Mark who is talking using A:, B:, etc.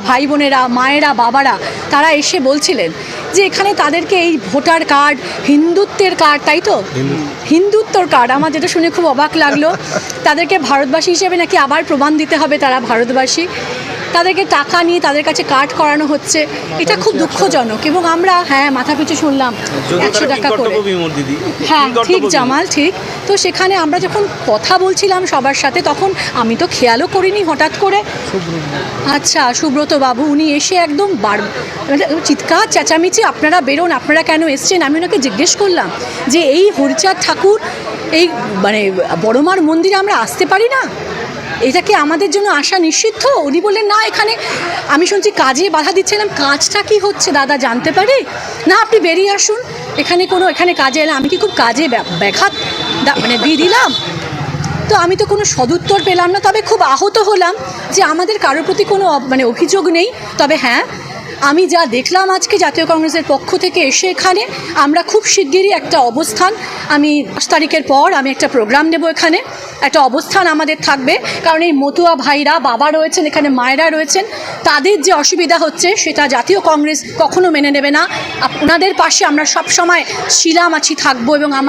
A: ভাই বোনেরা, মায়েরা, বাবারা তারা এসে বলছিলেন যে এখানে তাদেরকে এই ভোটার কার্ড, হিন্দুত্বের কার্ড, তাই তো হিন্দুত্বর কার্ড, আমার যেটা শুনে খুব অবাক লাগলো। তাদেরকে ভারতবাসী হিসেবে নাকি আবার প্রমাণ দিতে হবে তারা ভারতবাসী। তাদেরকে টাকা নিয়ে তাদের কাছে কার্ড করানো হচ্ছে, এটা খুব দুঃখজনক। এবং আমরা মাথা পিছু শুনলাম 100 টাকা করে। হ্যাঁ ঠিক জামাল, ঠিক। তো সেখানে আমরা যখন কথা বলছিলাম সবার সাথে, তখন আমি তো খেয়ালও করিনি, হঠাৎ করে আচ্ছা সুব্রত বাবু উনি এসে একদম চিৎকার চেঁচামেচি, আপনারা বেরোন, আপনারা কেন এসছেন। আমি ওনাকে জিজ্ঞেস করলাম যে এই হরিচাঁদ ঠাকুর, এই মানে বড়মার মন্দিরে আমরা আসতে পারি না, এটা কি আমাদের জন্য আসা নিষিদ্ধ? উনি বললেন না, এখানে আমি শুনছি কাজে বাধা দিচ্ছিলাম। কাজটা কি হচ্ছে দাদা জানতে পারি? না আপনি বেরিয়ে আসুন, এখানে কাজে এলে আমি কি খুব কাজে ব্যাঘাত দিয়ে দিলাম? তো আমি তো কোনো সদুত্তর পেলাম না। তবে খুব আহত হলাম যে আমাদের কারোর প্রতি কোনো অভিযোগ নেই। তবে আমি যা দেখলাম আজকে জাতীয় কংগ্রেসের পক্ষ থেকে এসে এখানে, আমরা খুব শিগগিরই একটা অবস্থান, আমি 10 তারিখের পর আমি একটা প্রোগ্রাম নেব, এখানে একটা অবস্থান আমাদের থাকবে। কারণ এই মতুয়া ভাইরা, বাবা রয়েছেন এখানে, মায়েরা রয়েছেন, তাদের যে অসুবিধা হচ্ছে সেটা জাতীয় কংগ্রেস কখনো মেনে নেবে না। ওনাদের পাশে আমরা সব সময় ছিলাম, আছি, থাকবো। এবং আমার